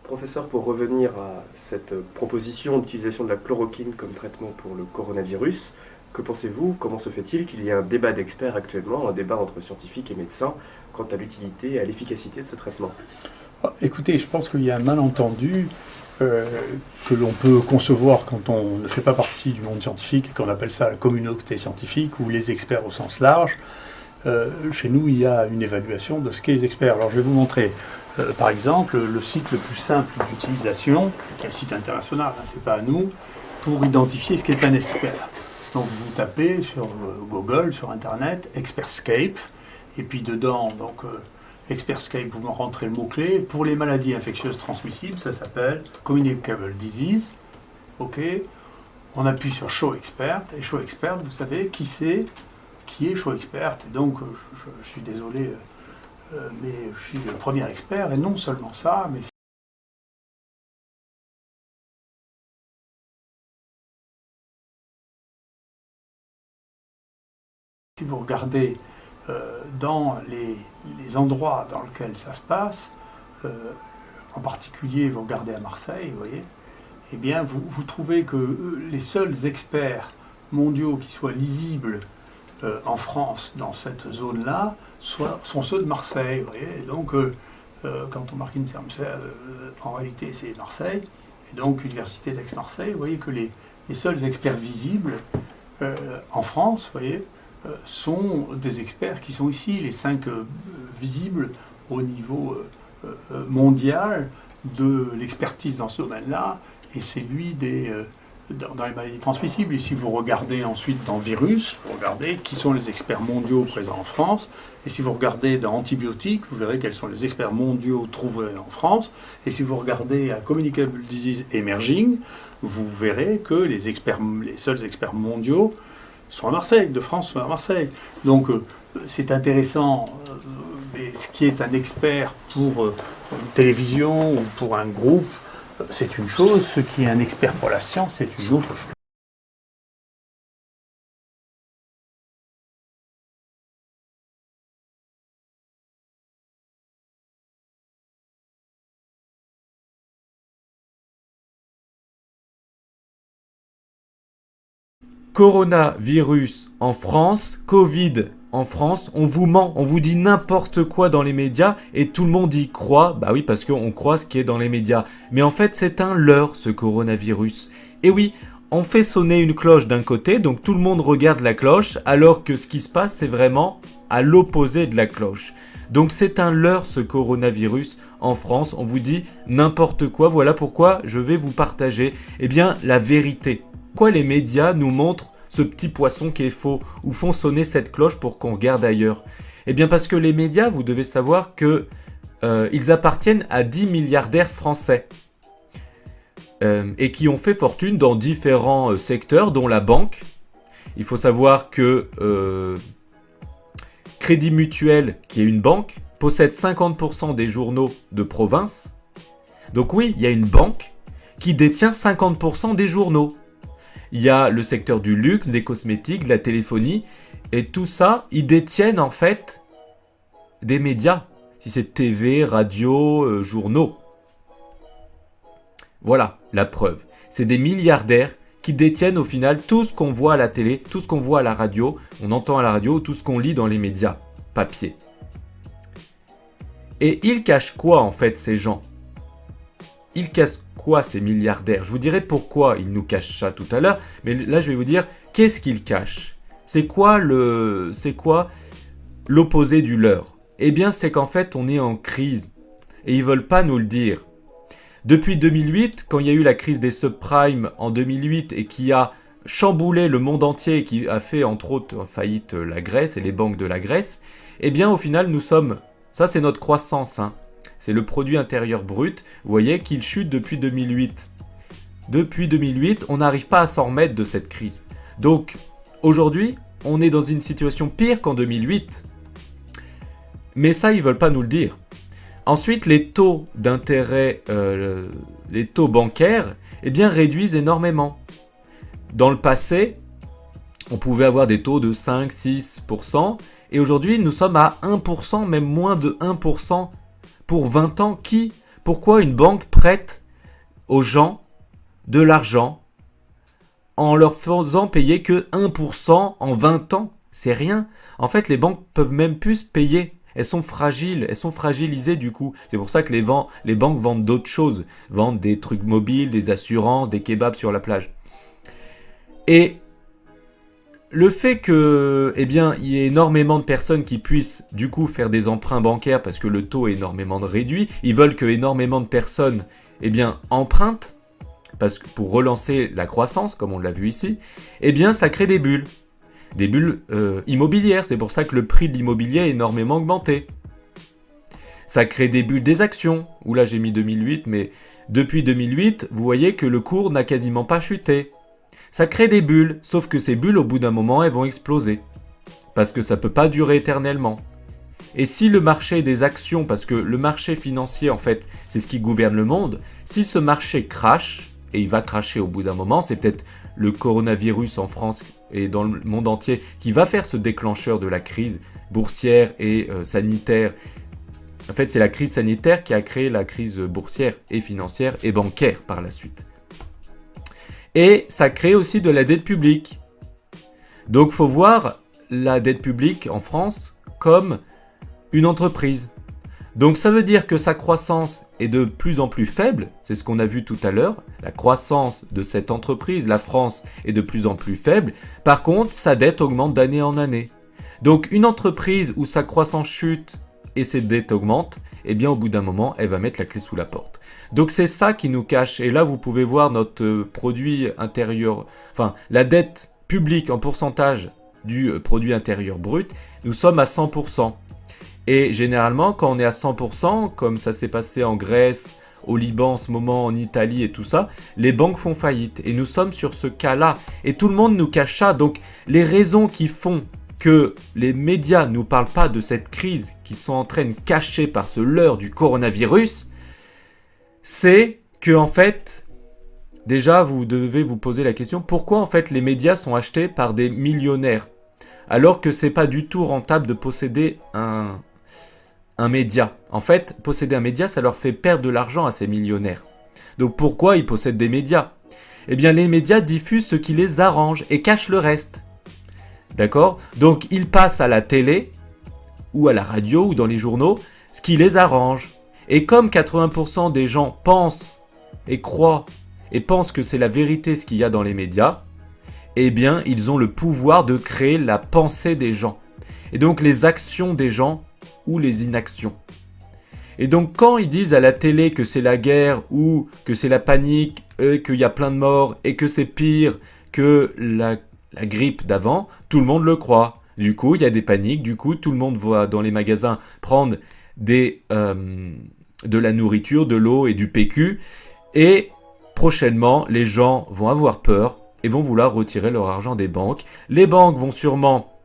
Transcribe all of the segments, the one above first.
Professeur, pour revenir à cette proposition d'utilisation de la chloroquine comme traitement pour le coronavirus, que pensez-vous? Comment se fait-il qu'il y ait un débat d'experts actuellement, un débat entre scientifiques et médecins, quant à l'utilité et à l'efficacité de ce traitement? Écoutez, je pense qu'il y a un malentendu que l'on peut concevoir quand on ne fait pas partie du monde scientifique et qu'on appelle ça la communauté scientifique ou les experts au sens large. Chez nous, il y a une évaluation de ce qu'est les experts. Alors je vais vous montrer, par exemple, le site le plus simple d'utilisation, qui est un site international, hein, c'est pas à nous, pour identifier ce qu'est un expert. Donc vous tapez sur Google, sur Internet, Expertscape, et puis dedans, donc Expertscape, vous rentrez le mot-clé. Pour les maladies infectieuses transmissibles, ça s'appelle Communicable Disease. Ok. On appuie sur Show Expert, et Show Expert, vous savez qui c'est, qui est Show Expert. Et donc, je suis désolé, mais je suis le premier expert, et non seulement ça, mais si vous regardez dans les endroits dans lesquels ça se passe, en particulier vous regardez à Marseille, vous voyez, eh bien vous trouvez que les seuls experts mondiaux qui soient lisibles en France dans cette zone-là sont ceux de Marseille. Vous voyez. Et donc quand on marque une en réalité c'est Marseille, et donc Université d'Aix-Marseille, vous voyez que les seuls experts visibles en France, vous voyez, sont des experts qui sont ici, les 5 visibles au niveau mondial de l'expertise dans ce domaine-là, et c'est lui dans les maladies transmissibles. Et si vous regardez ensuite dans virus, vous regardez qui sont les experts mondiaux présents en France, et si vous regardez dans antibiotiques, vous verrez quels sont les experts mondiaux trouvés en France, et si vous regardez à Communicable Disease Emerging, vous verrez que les seuls experts mondiaux sont à Marseille, de France sont à Marseille. Donc c'est intéressant, mais ce qui est un expert pour une télévision ou pour un groupe, c'est une chose, ce qui est un expert pour la science, c'est une autre chose. Coronavirus en France, Covid en France, on vous ment, on vous dit n'importe quoi dans les médias et tout le monde y croit, bah oui parce qu'on croit ce qui est dans les médias. Mais en fait c'est un leurre ce coronavirus. Et oui, on fait sonner une cloche d'un côté, donc tout le monde regarde la cloche, alors que ce qui se passe c'est vraiment à l'opposé de la cloche. Donc c'est un leurre ce coronavirus en France, on vous dit n'importe quoi, voilà pourquoi je vais vous partager la vérité. Pourquoi les médias nous montrent ce petit poisson qui est faux ou font sonner cette cloche pour qu'on regarde ailleurs? Eh bien parce que les médias, vous devez savoir que ils appartiennent à 10 milliardaires français et qui ont fait fortune dans différents secteurs, dont la banque. Il faut savoir que Crédit Mutuel, qui est une banque, possède 50% des journaux de province. Donc oui, il y a une banque qui détient 50% des journaux. Il y a le secteur du luxe, des cosmétiques, de la téléphonie, et tout ça, ils détiennent en fait des médias, si c'est TV, radio, journaux. Voilà la preuve. C'est des milliardaires qui détiennent au final tout ce qu'on voit à la télé, tout ce qu'on voit à la radio, on entend à la radio, tout ce qu'on lit dans les médias, papier. Et ils cachent quoi en fait ces gens? Ils cachent quoi ces milliardaires? Je vous dirai pourquoi ils nous cachent ça tout à l'heure, mais là je vais vous dire qu'est-ce qu'ils cachent. C'est quoi l'opposé du leur? Eh bien c'est qu'en fait on est en crise et ils veulent pas nous le dire. Depuis 2008, quand il y a eu la crise des subprimes en 2008 et qui a chamboulé le monde entier et qui a fait entre autres en faillite la Grèce et les banques de la Grèce, eh bien au final nous sommes, ça c'est notre croissance, hein. C'est le produit intérieur brut, vous voyez qu'il chute depuis 2008. Depuis 2008, on n'arrive pas à s'en remettre de cette crise. Donc, aujourd'hui, on est dans une situation pire qu'en 2008. Mais ça, ils ne veulent pas nous le dire. Ensuite, les taux d'intérêt, les taux bancaires, réduisent énormément. Dans le passé, on pouvait avoir des taux de 5-6%, et aujourd'hui, nous sommes à 1%, même moins de 1%. Pour 20 ans, qui Pourquoi une banque prête aux gens de l'argent en leur faisant payer que 1% en 20 ans? C'est rien. En fait, les banques peuvent même plus payer. Elles sont fragiles, elles sont fragilisées du coup. C'est pour ça que les banques vendent d'autres choses. Vendent des trucs mobiles, des assurances, des kebabs sur la plage. Et le fait que, il y ait énormément de personnes qui puissent du coup faire des emprunts bancaires parce que le taux est énormément réduit, ils veulent que énormément de personnes, empruntent parce que pour relancer la croissance, comme on l'a vu ici, ça crée des bulles. Des bulles immobilières, c'est pour ça que le prix de l'immobilier a énormément augmenté. Ça crée des bulles des actions, où là j'ai mis 2008, mais depuis 2008, vous voyez que le cours n'a quasiment pas chuté. Ça crée des bulles, sauf que ces bulles, au bout d'un moment, elles vont exploser. Parce que ça ne peut pas durer éternellement. Et si le marché des actions, parce que le marché financier, en fait, c'est ce qui gouverne le monde, si ce marché crache, et il va cracher au bout d'un moment, c'est peut-être le coronavirus en France et dans le monde entier qui va faire ce déclencheur de la crise boursière et sanitaire. En fait, c'est la crise sanitaire qui a créé la crise boursière et financière et bancaire par la suite. Et ça crée aussi de la dette publique. Donc, il faut voir la dette publique en France comme une entreprise. Donc, ça veut dire que sa croissance est de plus en plus faible. C'est ce qu'on a vu tout à l'heure. La croissance de cette entreprise, la France, est de plus en plus faible. Par contre, sa dette augmente d'année en année. Donc, une entreprise où sa croissance chute et ses dettes augmentent, au bout d'un moment, elle va mettre la clé sous la porte. Donc c'est ça qui nous cache. Et là, vous pouvez voir notre produit intérieur, la dette publique en pourcentage du produit intérieur brut. Nous sommes à 100%. Et généralement, quand on est à 100%, comme ça s'est passé en Grèce, au Liban en ce moment, en Italie et tout ça, les banques font faillite. Et nous sommes sur ce cas-là. Et tout le monde nous cache ça. Donc les raisons qui font que les médias ne nous parlent pas de cette crise qui sont en train de cacher par ce leurre du coronavirus, c'est que en fait, déjà vous devez vous poser la question, pourquoi en fait les médias sont achetés par des millionnaires alors que c'est pas du tout rentable de posséder un média. En fait, posséder un média, ça leur fait perdre de l'argent à ces millionnaires. Donc pourquoi ils possèdent des médias? Les médias diffusent ce qui les arrange et cachent le reste. D'accord? Donc, ils passent à la télé, ou à la radio, ou dans les journaux, ce qui les arrange. Et comme 80% des gens pensent et croient, et pensent que c'est la vérité ce qu'il y a dans les médias, ils ont le pouvoir de créer la pensée des gens. Et donc, les actions des gens, ou les inactions. Et donc, quand ils disent à la télé que c'est la guerre, ou que c'est la panique, qu'il y a plein de morts, et que c'est pire que la grippe d'avant, tout le monde le croit. Du coup, il y a des paniques, du coup, tout le monde va dans les magasins prendre de la nourriture, de l'eau et du PQ, et prochainement, les gens vont avoir peur et vont vouloir retirer leur argent des banques. Les banques vont sûrement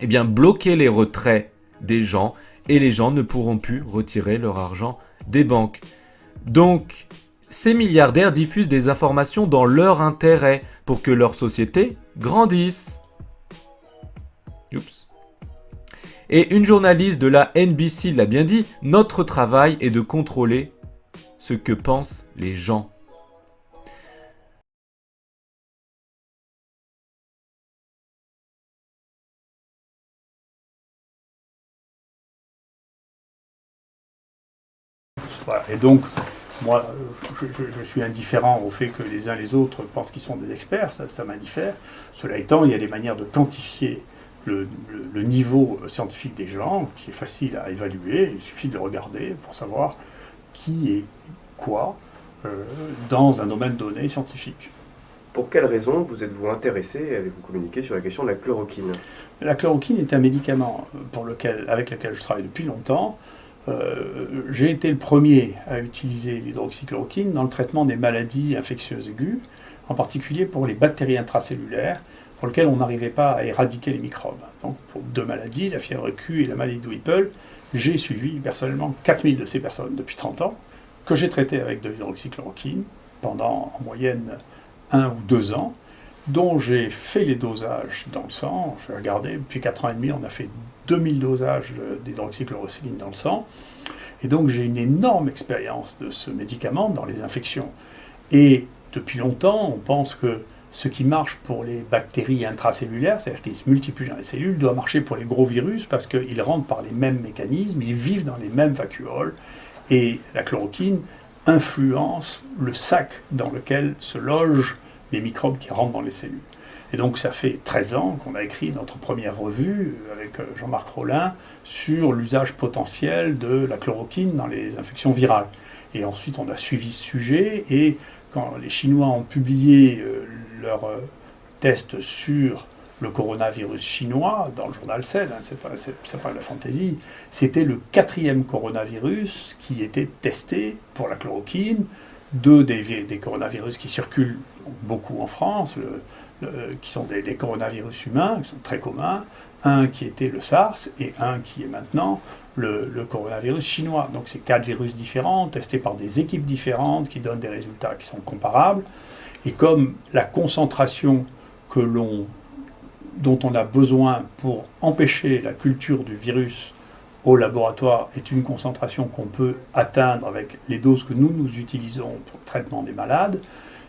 bloquer les retraits des gens, et les gens ne pourront plus retirer leur argent des banques. Donc, ces milliardaires diffusent des informations dans leur intérêt pour que leur société grandisse. Oups. Et une journaliste de la NBC l'a bien dit, notre travail est de contrôler ce que pensent les gens. Voilà. Et donc, moi, je suis indifférent au fait que les uns les autres pensent qu'ils sont des experts, ça m'indiffère. Cela étant, il y a des manières de quantifier le niveau scientifique des gens, qui est facile à évaluer. Il suffit de le regarder pour savoir qui est quoi dans un domaine donné scientifique. Pour quelles raisons vous êtes-vous intéressé et avez-vous communiqué sur la question de la chloroquine? La chloroquine est un médicament avec lequel je travaille depuis longtemps. J'ai été le premier à utiliser l'hydroxychloroquine dans le traitement des maladies infectieuses aiguës, en particulier pour les bactéries intracellulaires, pour lesquelles on n'arrivait pas à éradiquer les microbes. Donc pour 2 maladies, la fièvre Q et la maladie de Whipple, j'ai suivi personnellement 4000 de ces personnes depuis 30 ans, que j'ai traitées avec de l'hydroxychloroquine pendant en moyenne 1 ou 2 ans, dont j'ai fait les dosages dans le sang. J'ai regardé, depuis 4 ans et demi, on a fait 2000 dosages d'hydroxychloroquine dans le sang. Et donc j'ai une énorme expérience de ce médicament dans les infections. Et depuis longtemps, on pense que ce qui marche pour les bactéries intracellulaires, c'est-à-dire qu'ils se multiplient dans les cellules, doit marcher pour les gros virus parce qu'ils rentrent par les mêmes mécanismes, ils vivent dans les mêmes vacuoles. Et la chloroquine influence le sac dans lequel se logent les microbes qui rentrent dans les cellules. Et donc ça fait 13 ans qu'on a écrit notre première revue avec Jean-Marc Rollin sur l'usage potentiel de la chloroquine dans les infections virales. Et ensuite on a suivi ce sujet, et quand les Chinois ont publié leurs tests sur le coronavirus chinois dans le journal Cell, hein, c'est pas de la fantaisie, c'était le 4e coronavirus qui était testé pour la chloroquine, des coronavirus qui circulent beaucoup en France, qui sont des coronavirus humains, qui sont très communs, un qui était le SARS et un qui est maintenant le coronavirus chinois. Donc c'est 4 virus différents, testés par des équipes différentes, qui donnent des résultats qui sont comparables. Et comme la concentration dont on a besoin pour empêcher la culture du virus au laboratoire est une concentration qu'on peut atteindre avec les doses que nous utilisons pour le traitement des malades,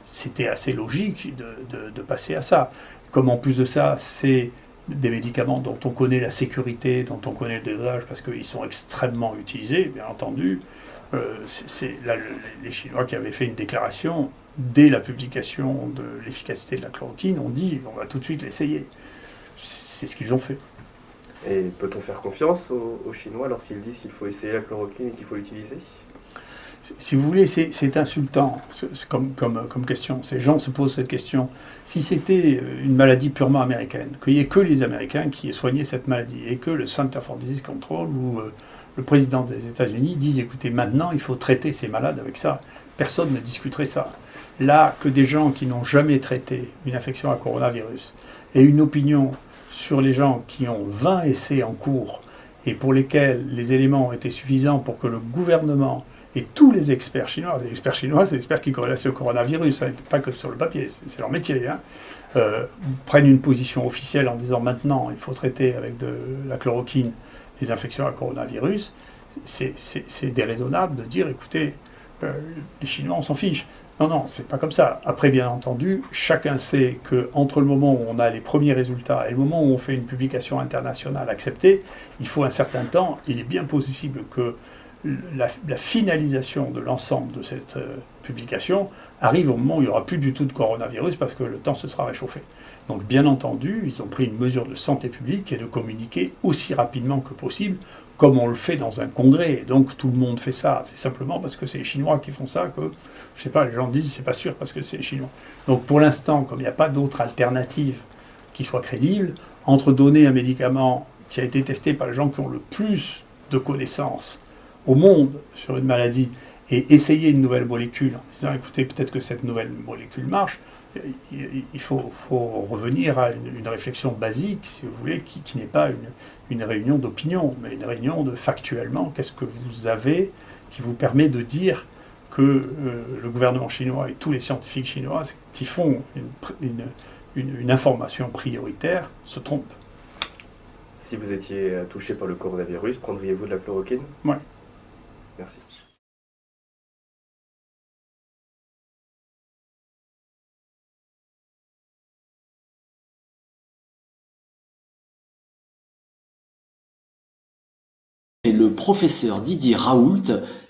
c'était assez logique de passer à ça. Comme en plus de ça, c'est des médicaments dont on connaît la sécurité, dont on connaît le dosage, parce qu'ils sont extrêmement utilisés, bien entendu. Les Chinois qui avaient fait une déclaration dès la publication de l'efficacité de la chloroquine, ont dit on va tout de suite l'essayer. C'est ce qu'ils ont fait. Et peut-on faire confiance aux Chinois lorsqu'ils disent qu'il faut essayer la chloroquine et qu'il faut l'utiliser ? Si vous voulez, c'est insultant comme question. Ces gens se posent cette question. Si c'était une maladie purement américaine, qu'il n'y ait que les Américains qui aient soigné cette maladie, et que le Center for Disease Control ou le président des États-Unis disent écoutez, maintenant il faut traiter ces malades avec ça, personne ne discuterait ça. Là, que des gens qui n'ont jamais traité une infection à coronavirus aient une opinion sur les gens qui ont 20 essais en cours et pour lesquels les éléments ont été suffisants pour que le gouvernement et tous les experts chinois, c'est des experts qui corrélent au coronavirus, hein, pas que sur le papier, c'est leur métier, hein, prennent une position officielle en disant maintenant il faut traiter avec de la chloroquine les infections à coronavirus, c'est déraisonnable de dire écoutez, les Chinois on s'en fiche. Non, c'est pas comme ça. Après, bien entendu, chacun sait qu'entre le moment où on a les premiers résultats et le moment où on fait une publication internationale acceptée, il faut un certain temps. Il est bien possible que la finalisation de l'ensemble de cette publication arrive au moment où il n'y aura plus du tout de coronavirus parce que le temps se sera réchauffé. Donc, bien entendu, ils ont pris une mesure de santé publique qui est de communiquer aussi rapidement que possible, comme on le fait dans un congrès. Donc tout le monde fait ça. C'est simplement parce que c'est les Chinois qui font ça que, je sais pas, les gens disent c'est pas sûr parce que c'est les Chinois. Donc pour l'instant, comme il n'y a pas d'autre alternative qui soit crédible, entre donner un médicament qui a été testé par les gens qui ont le plus de connaissances au monde sur une maladie et essayer une nouvelle molécule en disant écoutez, peut-être que cette nouvelle molécule marche, il faut revenir à une réflexion basique, si vous voulez, qui n'est pas une réunion d'opinion, mais une réunion de factuellement, qu'est-ce que vous avez qui vous permet de dire que le gouvernement chinois et tous les scientifiques chinois qui font une information prioritaire se trompent. Si vous étiez touché par le coronavirus, prendriez-vous de la chloroquine ? Oui. Merci. Et le professeur Didier Raoult,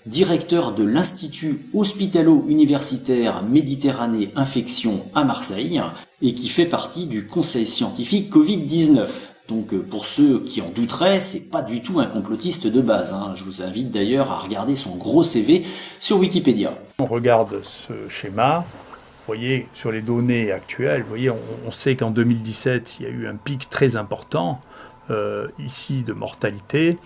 directeur de l'Institut hospitalo-universitaire Méditerranée Infection à Marseille, et qui fait partie du conseil scientifique Covid-19. Donc pour ceux qui en douteraient, c'est pas du tout un complotiste de base, hein. Je vous invite d'ailleurs à regarder son gros CV sur Wikipédia. On regarde ce schéma, vous voyez, sur les données actuelles, vous voyez, on sait qu'en 2017, il y a eu un pic très important ici de mortalité.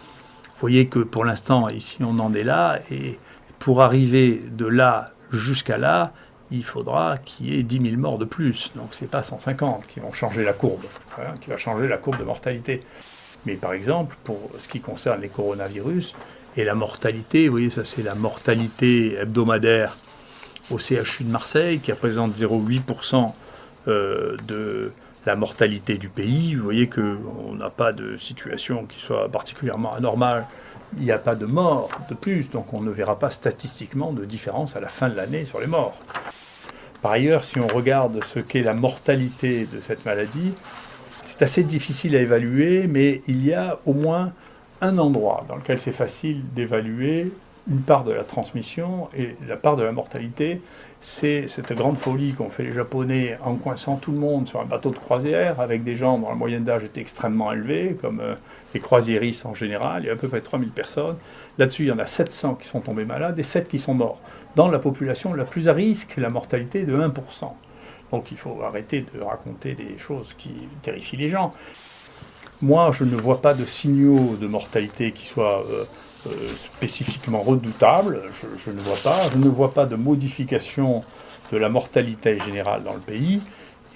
Vous voyez que pour l'instant, ici, on en est là, et pour arriver de là jusqu'à là, il faudra qu'il y ait 10 000 morts de plus. Donc c'est pas 150 qui vont changer la courbe, hein, qui va changer la courbe de mortalité. Mais par exemple, pour ce qui concerne les coronavirus et la mortalité, vous voyez, ça c'est la mortalité hebdomadaire au CHU de Marseille, qui représente 0,8% de la mortalité du pays. Vous voyez qu'on n'a pas de situation qui soit particulièrement anormale il n'y a pas de morts de plus, donc on ne verra pas statistiquement de différence à la fin de l'année sur les morts. Par ailleurs, si on regarde ce qu'est la mortalité de cette maladie, c'est assez difficile à évaluer, mais il y a au moins un endroit dans lequel c'est facile d'évaluer une part de la transmission et la part de la mortalité. C'est cette grande folie qu'ont fait les Japonais en coinçant tout le monde sur un bateau de croisière avec des gens dont la moyenne d'âge était extrêmement élevée, comme les croisiéristes en général. Il y a à peu près 3000 personnes. Là-dessus, il y en a 700 qui sont tombés malades et 7 qui sont morts. Dans la population la plus à risque, la mortalité est de 1%. Donc il faut arrêter de raconter des choses qui terrifient les gens. Moi, je ne vois pas de signaux de mortalité qui soient spécifiquement redoutables. Je ne vois pas. Je ne vois pas de modification de la mortalité générale dans le pays.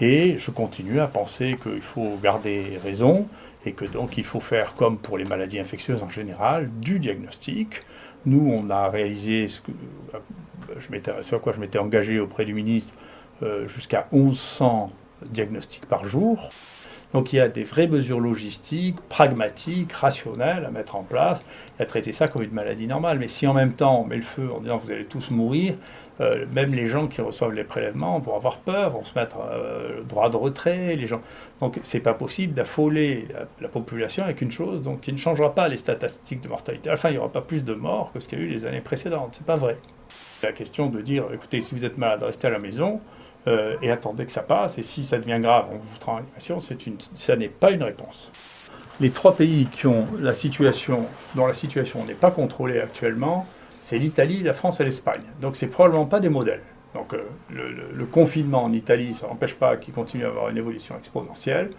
Et je continue à penser qu'il faut garder raison et que donc il faut faire comme pour les maladies infectieuses en général, du diagnostic. Nous, on a réalisé ce à quoi je m'étais engagé auprès du ministre, jusqu'à 1100 diagnostics par jour. Donc il y a des vraies mesures logistiques, pragmatiques, rationnelles à mettre en place et à traiter ça comme une maladie normale. Mais si en même temps on met le feu en disant vous allez tous mourir, même les gens qui reçoivent les prélèvements vont avoir peur, vont se mettre droit de retrait. Les gens... Donc c'est pas possible d'affoler la population avec une chose donc, qui ne changera pas les statistiques de mortalité. À la fin, il n'y aura pas plus de morts que ce qu'il y a eu les années précédentes. C'est pas vrai. La question de dire écoutez, si vous êtes malade, restez à la maison. Et attendez que ça passe, et si ça devient grave, on vous fera en réanimation, ça n'est pas une réponse. Les 3 pays dont la situation n'est pas contrôlée actuellement, c'est l'Italie, la France et l'Espagne. Donc c'est probablement pas des modèles. Donc le confinement en Italie, ça n'empêche pas qu'il continue à avoir une évolution exponentielle.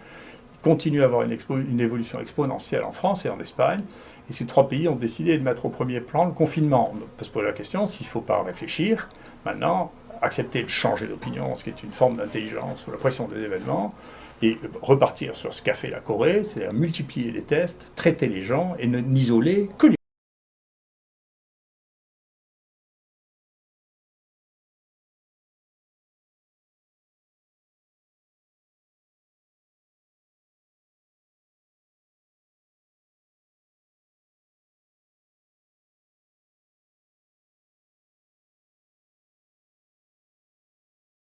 Il continue à avoir une évolution exponentielle en France et en Espagne. Et ces 3 pays ont décidé de mettre au premier plan le confinement. On peut se poser la question s'il ne faut pas réfléchir maintenant, accepter de changer d'opinion, ce qui est une forme d'intelligence sous la pression des événements, et repartir sur ce qu'a fait la Corée, c'est-à-dire multiplier les tests, traiter les gens et n'isoler que les